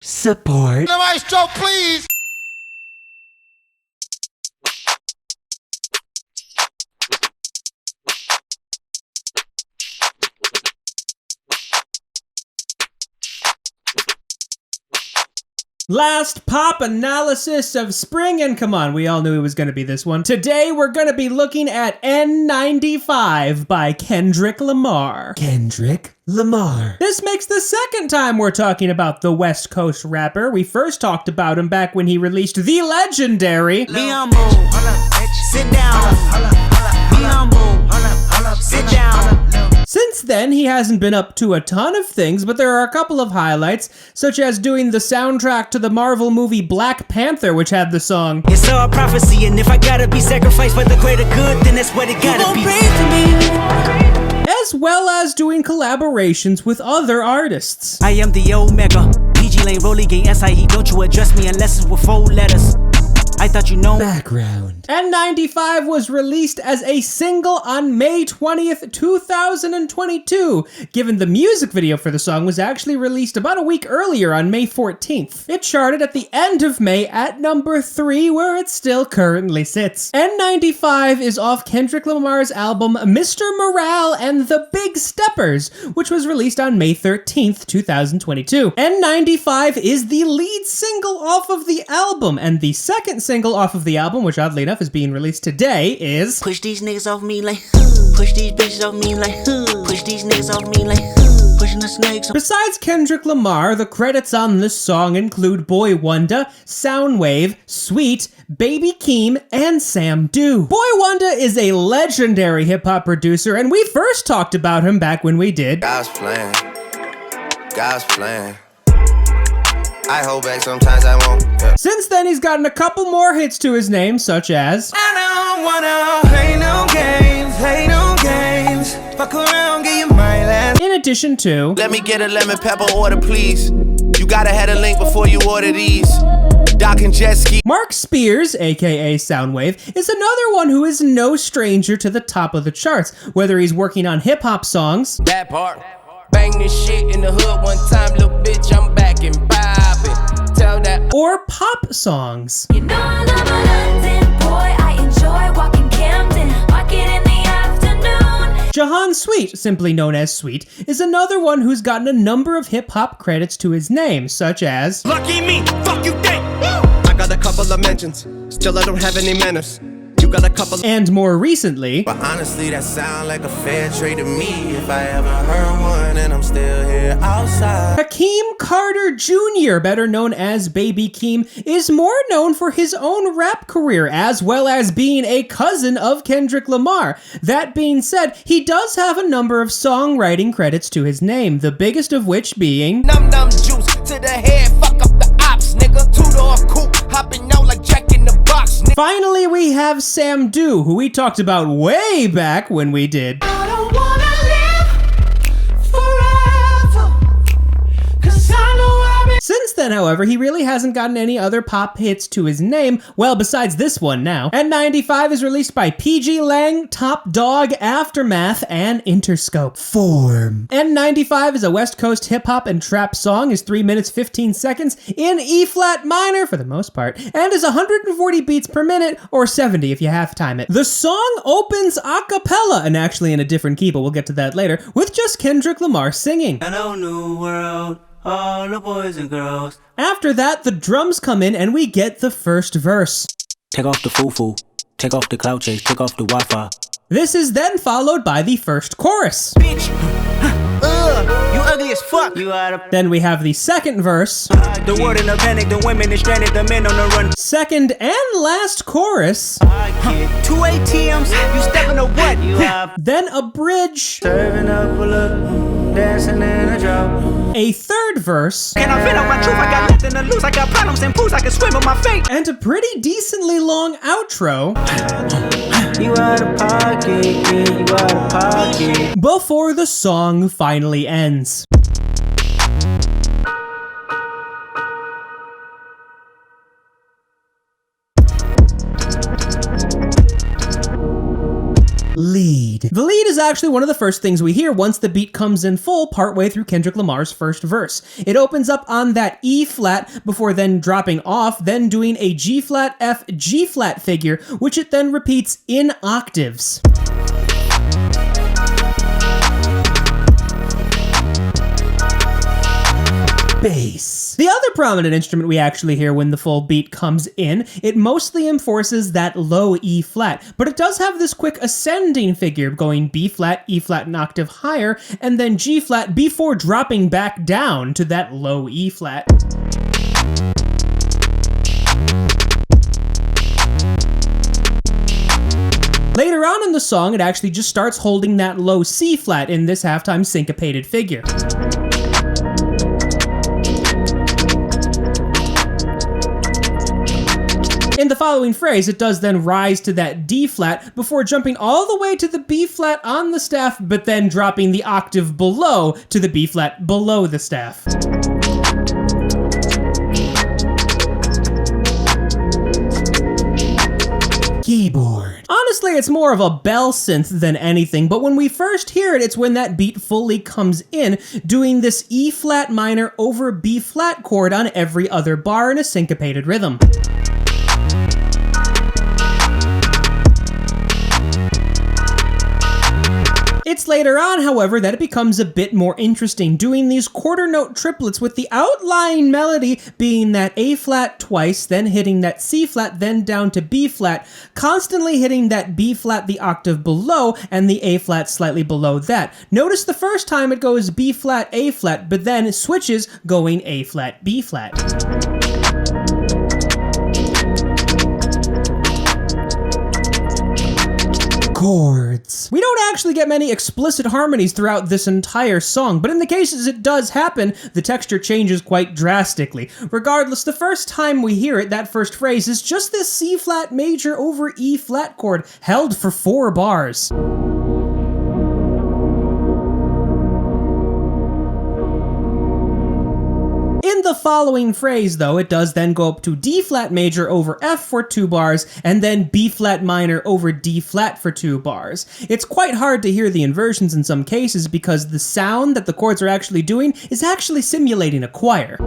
support. The maestro, please. Last pop analysis of spring, and come on, we all knew it was going to be this one. Today, we're going to be looking at N95 by Kendrick Lamar. Kendrick Lamar. This makes the second time we're talking about the West Coast rapper. We first talked about him back when he released the legendary Be humble, sit down. Be humble, sit down. Since then, he hasn't been up to a ton of things, but there are a couple of highlights, such as doing the soundtrack to the Marvel movie Black Panther, which had the song It's all prophecy, and if I gotta be sacrificed for the greater good, then that's what it gotta be. as well as doing collaborations with other artists. I am the Omega, PG Lane, Rolly Gang, SIE. Don't you address me unless it's with 4 letters. I thought you know. Background. N95 was released as a single on May 20th, 2022, given the music video for the song was actually released about a week earlier on May 14th. It charted at the end of May at number 3, where it still currently sits. N95 is off Kendrick Lamar's album Mr. Morale and the Big Steppers, which was released on May 13th, 2022. N95 is the lead single off of the album, and the second single off of the album, which oddly enough is being released today, is Push these niggas off me like push these bitches off me like push these niggas off me like pushing the snakes. Besides Kendrick Lamar, the credits on this song include Boy Wonder, Soundwave, Sweet, Baby Keem, and Sam Do. Boy Wonder is a legendary hip-hop producer, and we first talked about him back when we did God's plan. God's plan. I hold back sometimes I won't. Yeah. Since then, he's gotten a couple more hits to his name, such as I don't wanna play no games. Fuck around, get you my last. in addition to Let me get a lemon pepper order, please. You gotta have a link before you order these. Doc and jet ski. Mark Spears, aka Soundwave, is another one who is no stranger to the top of the charts, whether he's working on hip-hop songs, That part. Bang this shit in the hood one time, little bitch, I'm back and poppin'. Tell that or pop songs. You know I love a London boy, I enjoy walking Camden, market in the afternoon. Jahan Sweet, simply known as Sweet, is another one who's gotten a number of hip-hop credits to his name, such as Lucky me, fuck you think. I got a couple of mentions, still I don't have any manners. You got a couple. and more recently, But honestly, that sound like a fair trade to me. If I ever heard one, and I'm still here outside. Hakeem Carter Jr., better known as Baby Keem, is more known for his own rap career, as well as being a cousin of Kendrick Lamar. That being said, he does have a number of songwriting credits to his name, the biggest of which being num juice to the head, fuck up the ops, nigga. 2-door coupe, hopping out like Jack in the Box, nigga. Finally, we have Sam Do, who we talked about way back when we did I don't wanna live forever, 'cause I know I've been. Since then, however, he really hasn't gotten any other pop hits to his name, well, besides this one now. N95 is released by PG Lang, Top Dog, Aftermath, and Interscope. Form. N95 is a West Coast hip-hop and trap song, is 3 minutes 15 seconds in E-flat minor for the most part, and is 140 beats per minute, or 70 if you half-time it. The song opens a cappella, and actually in a different key, but we'll get to that later, with just Kendrick Lamar singing. Hello, new world, all the boys and girls. After that, the drums come in and we get the first verse. Take off the foo-foo, take off the cloud chase, take off the Wi-Fi. This is then followed by the first chorus. Bitch, you ugly as fuck. You out of Then we have the second verse, the world in a panic, the women is stranded, the men on the run. second and last chorus, 2 ATMs, you stepping to what? You have then a bridge, serving up a look, dancing in a drop. a third verse, Can I fit on my truth? I got nothing to lose. I got problems and pools. I can swim with my fate. and a pretty decently long outro You out of pocket, you out of pocket. before the song finally ends. Lead. lead. The lead is actually one of the first things we hear once the beat comes in full partway through Kendrick Lamar's first verse. It opens up on that E flat before then dropping off, then doing a G flat F G flat figure, which it then repeats in octaves. Bass. The other prominent instrument we actually hear when the full beat comes in, it mostly enforces that low E flat, but it does have this quick ascending figure going B flat, E flat an octave higher, and then G flat before dropping back down to that low E flat. Later on in the song, it actually just starts holding that low C flat in this halftime syncopated figure. In the following phrase, it does then rise to that D flat before jumping all the way to the B flat on the staff, but then dropping the octave below to the B flat below the staff. Keyboard. Honestly, it's more of a bell synth than anything, but when we first hear it, it's when that beat fully comes in, doing this E flat minor over B flat chord on every other bar in a syncopated rhythm. It's later on, however, that it becomes a bit more interesting, doing these quarter note triplets with the outlying melody being that A flat twice, then hitting that C flat, then down to B flat, constantly hitting that B flat the octave below and the A flat slightly below that. Notice the first time it goes B flat, A flat, but then it switches going A flat, B flat. Chords. We don't actually get many explicit harmonies throughout this entire song, but in the cases it does happen, the texture changes quite drastically. Regardless, the first time we hear it, that first phrase is just this C flat major over E flat chord held for 4 bars. In the following phrase, though, it does then go up to D flat major over F for 2 bars, and then B flat minor over D flat for 2 bars. It's quite hard to hear the inversions in some cases because the sound that the chords are actually doing is actually simulating a choir.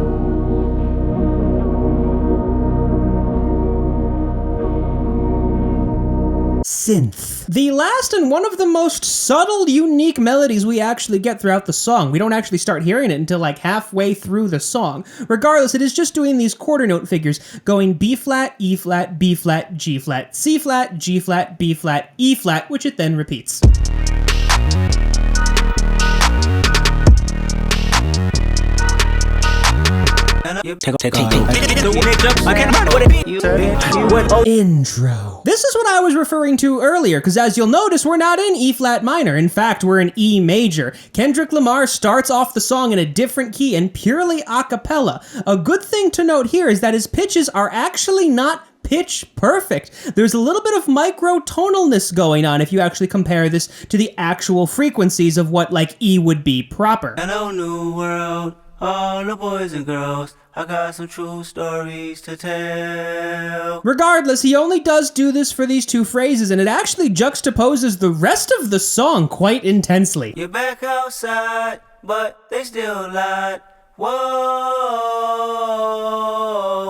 Synth. The last and one of the most subtle, unique melodies we actually get throughout the song. We don't actually start hearing it until like halfway through the song. Regardless, it is just doing these quarter note figures, going B flat, E flat, B flat, G flat, C flat, G flat, B flat, E flat, which it then repeats. Intro. This is what I was referring to earlier, because as you'll notice, we're not in E flat minor. In fact, we're in E major. Kendrick Lamar starts off the song in a different key and purely a cappella. A good thing to note here is that his pitches are actually not pitch perfect. There's a little bit of microtonalness going on if you actually compare this to the actual frequencies of what like E would be proper. Hello, new world, all the boys and girls. I got some true stories to tell. Regardless, he only does do this for these 2 phrases, and it actually juxtaposes the rest of the song quite intensely. You're back outside, but they still lied. Whoa,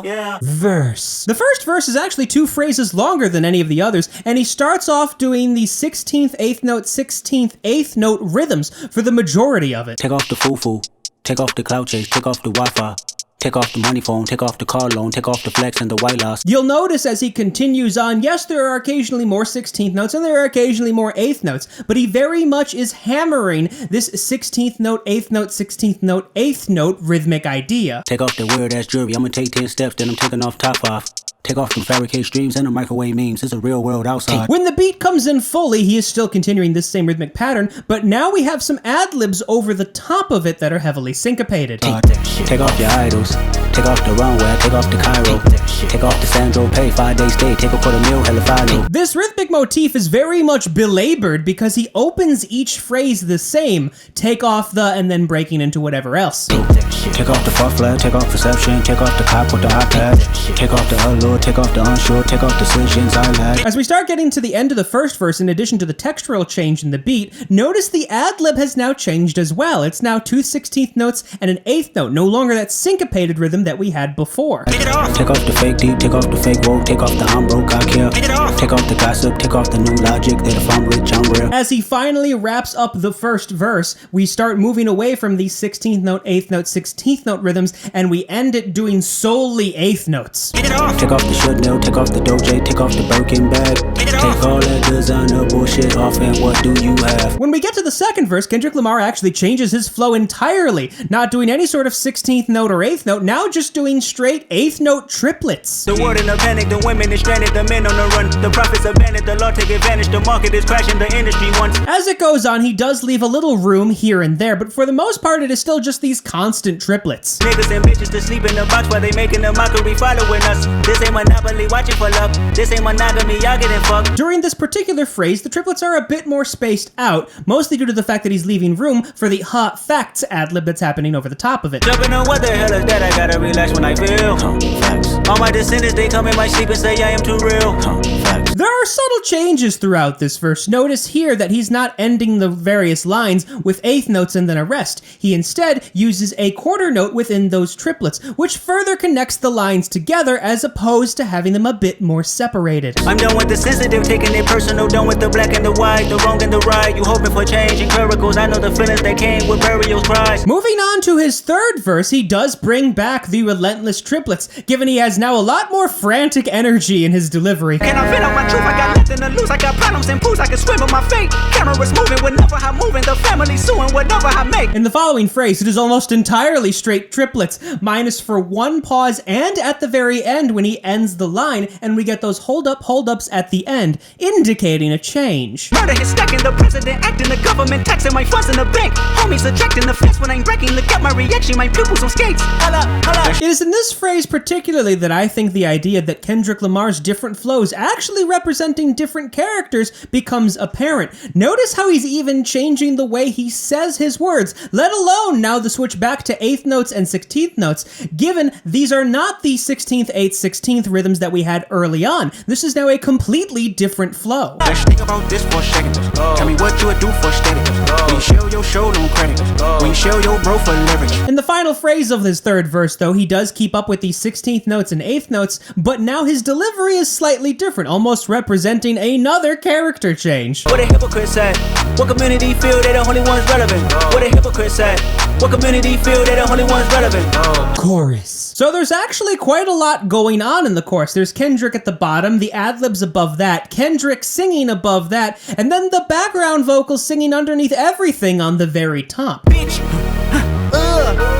yeah. Verse. The first verse is actually 2 phrases longer than any of the others, and he starts off doing the 16th, 8th note, 16th, 8th note rhythms for the majority of it. Take off the foo-foo, take off the cloud chase, take off the Wi-Fi. Take off the money phone, take off the car loan, take off the flex and the white loss. You'll notice as he continues on, yes, there are occasionally more 16th notes and there are occasionally more 8th notes, but he very much is hammering this 16th note, 8th note, 16th note, 8th note rhythmic idea. Take off the weird ass jewelry, I'ma take 10 steps, then I'm taking off top 5. Take off them fabricate streams and the microwave memes. It's a real world outside. When the beat comes in fully, he is still continuing this same rhythmic pattern, but now we have some ad-libs over the top of it that are heavily syncopated. Take off your idols. Take off the runway, take off the Cairo. Take off the Sandro, pay 5-day stay, take a $250,000, hella follow. This rhythmic motif is very much belabored because he opens each phrase the same, take off the, and then breaking into whatever else. Take off the fuck flag, take off perception, take off the cop with the iPad. Take off the allure. unsure, take off the unsure, take off decisions I lack. As we start getting to the end of the first verse, in addition to the textural change in the beat, notice the ad-lib has now changed as well. It's now 2 16th notes and an 8th note, no longer that syncopated rhythm that we had before. Take off the fake deep, take off the fake woke, take off the I'm broke, I care. Take off the gossip, take off the new logic that if I'm rich, I'm real. As he finally wraps up the first verse, we start moving away from these 16th note, 8th note, 16th note rhythms, and we end it doing solely 8th notes. Take off the Chanel, take off the Doja, take off the Birkin bag. Take all that designer bullshit off, and what do you have? When we get to the second verse, Kendrick Lamar actually changes his flow entirely, not doing any sort of 16th note or 8th note, now just doing straight 8th note triplets. The world in a panic, the women is stranded, the men on the run, the profits abandoned, the law take advantage, the market is crashing, the industry wants. As it goes on, he does leave a little room here and there, but for the most part, it is still just these constant triplets. Niggas and bitches to sleep in the box while they making a mockery following us. This ain't Monopoly, watching for love. This ain't monogamy, y'all getting fucked. During this particular phrase, the triplets are a bit more spaced out, mostly due to the fact that he's leaving room for the hot facts ad-lib that's happening over the top of it. Jumping on what the hell is that? I gotta relax when I feel. Facts. All my descendants, they come in my sleep and say I am too real. Facts. There are subtle changes throughout this verse. Notice here that he's not ending the various lines with 8th notes and then a rest. He instead uses a quarter note within those triplets, which further connects the lines together as opposed to having them a bit more separated. I'm done with the sensitive, taking it personal, done with the black and the white, the wrong and the right. You hoping for change and miracles, I know the feelings that came with burial cries. Moving on to his third verse, he does bring back the relentless triplets, given he has now a lot more frantic energy in his delivery. Can I fit on my truth? I got nothing to lose, I got problems and pools, I can swim with my fate. Cameras moving whenever I'm moving, the family suing whatever I make. In the following phrase, it is almost entirely straight triplets, minus for one pause and at the very end when he ends the line, and we get those hold-ups at the end, indicating a change. Murder is stacking, the president acting, the government taxing my funds in the bank. Homies attracting the fence when I'm breaking, look at my reaction, my pupils on skates. Holla. It is in this phrase particularly that I think the idea that Kendrick Lamar's different flows actually representing different characters becomes apparent. Notice how he's even changing the way he says his words, let alone now the switch back to 8th notes and 16th notes, given these are not the 16th, 8th, 16th rhythms that we had early on. This is now a completely different flow. Let's think about this for a second. Tell me what you would do for static. When you show your show no credit. When you show your bro for leverage. In the final phrase of his third verse, though, he does keep up with the 16th notes and 8th notes, but now his delivery is slightly different, almost representing another character change. What a hypocrite said. What community feel they the only ones relevant? What a hypocrite said. What community feel they the only ones relevant? Chorus. So there's actually quite a lot going on in the chorus. There's Kendrick at the bottom, the ad-libs above that, Kendrick singing above that, and then the background vocals singing underneath everything on the very top. Bitch.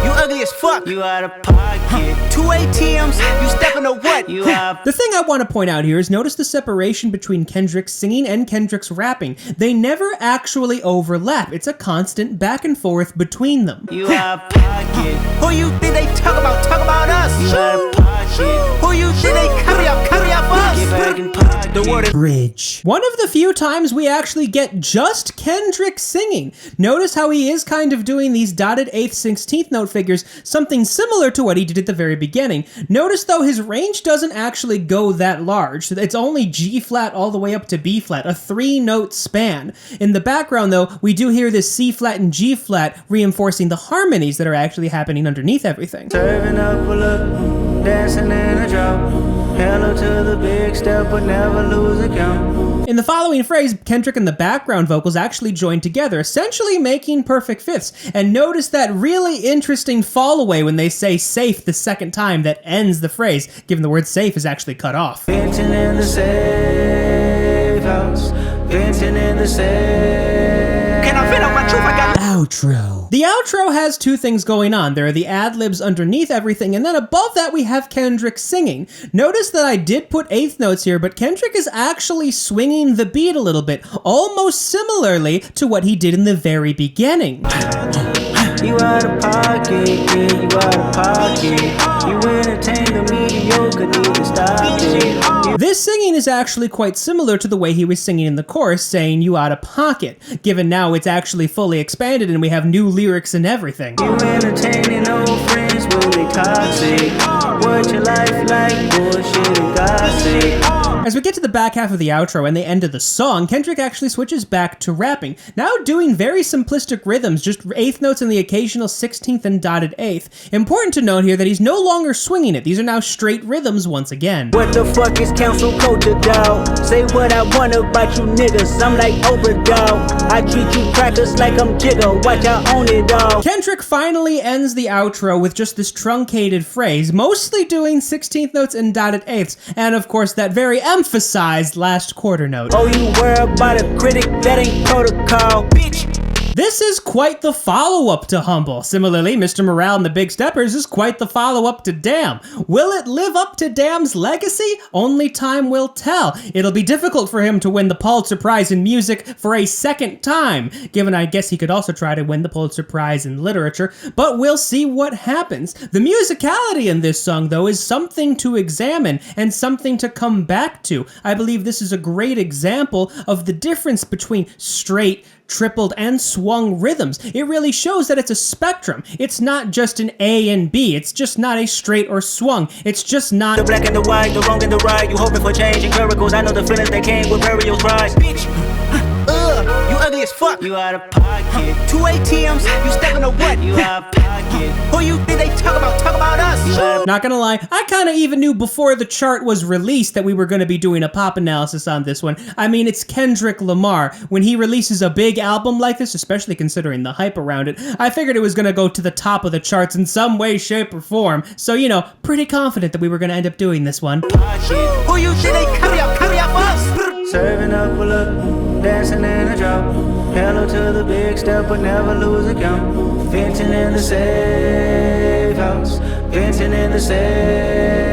You ugly as fuck. You out of pocket. 2 ATMs. You stepping to what? You out. The thing I want to point out here is notice the separation between Kendrick's singing and Kendrick's rapping. They never actually overlap. It's a constant back and forth between them. You out of pocket. Who you think they talk about? Talk about us. You out of pocket. Who you think they carry out for us? Get back in pocket. The word is Bridge. One of the few times we actually get just Kendrick singing. Notice how he is kind of doing these dotted 8th, 16th note figures, something similar to what he did at the very beginning. Notice though his range doesn't actually go that large. It's only G flat all the way up to B flat, a 3-note span. In the background though, we do hear this C flat and G flat reinforcing the harmonies that are actually happening underneath everything. serving up a look, dancing in a drop. Hello to the big step, but never lose a count. In the following phrase, Kendrick and the background vocals actually join together, essentially making perfect fifths. And notice that really interesting fall away when they say safe the second time that ends the phrase, given the word safe is actually cut off. Venting in the safe house, venting in the safe. Can I fit on my truth? I got Outro. The outro has two things going on. There are the ad-libs underneath everything, and then above that we have Kendrick singing. Notice that I did put 8th notes here, but Kendrick is actually swinging the beat a little bit, almost similarly to what he did in the very beginning. you out of pocket, yeah, you out of pocket. You entertain the mediocre, need to stop it. This singing is actually quite similar to the way he was singing in the chorus, saying you out of pocket, given now it's actually fully expanded and we have new lyrics and everything. You entertaining old friends when they toxic. What what your life like, bullshit and gossip. As we get to the back half of the outro and the end of the song, Kendrick actually switches back to rapping, now doing very simplistic rhythms, just eighth notes and the occasional 16th and dotted eighth. Important to note here that he's no longer swinging it, these are now straight rhythms once again. What the fuck is council culture, dawg? Say what I want about you niggas, I'm like Oprah, dawg. I treat you crackers like I'm Jigga, watch I own it, dawg. Kendrick finally ends the outro with just this truncated phrase, mostly doing 16th notes and dotted eighths, and of course that very emphasized last quarter note. Oh, you worry about a critic, that ain't protocol, bitch. This is quite the follow-up to Humble. Similarly, Mr. Morale and the Big Steppers is quite the follow-up to Damn. Will it live up to Damn's legacy? Only time will tell. It'll be difficult for him to win the Pulitzer Prize in music for a second time, given I guess he could also try to win the Pulitzer Prize in literature, but we'll see what happens. The musicality in this song, though, is something to examine and something to come back to. I believe this is a great example of the difference between straight, tripled, and swung rhythms. It really shows that it's a spectrum. It's not just an A and B. It's just not a straight or swung. It's just not The black and the white, the wrong and the right. You hoping for change and miracles. I know the feelings that came with burial cries. Bitch, you ugly as fuck. You out of pocket. 2 ATMs, you stepping on what? You out of pocket. Who you think they talk about? Talk about us. Not gonna lie, I kinda even knew before the chart was released that we were gonna be doing a pop analysis on this one. I mean, it's Kendrick Lamar. When he releases a big album like this, especially considering the hype around it, I figured it was gonna go to the top of the charts in some way, shape, or form. So, you know, pretty confident that we were gonna end up doing this one. Who you think they carry up us? Serving up a look, dancing in a drop. Hello to the big step, but never lose a count. Venting in the safe house, venting in the safe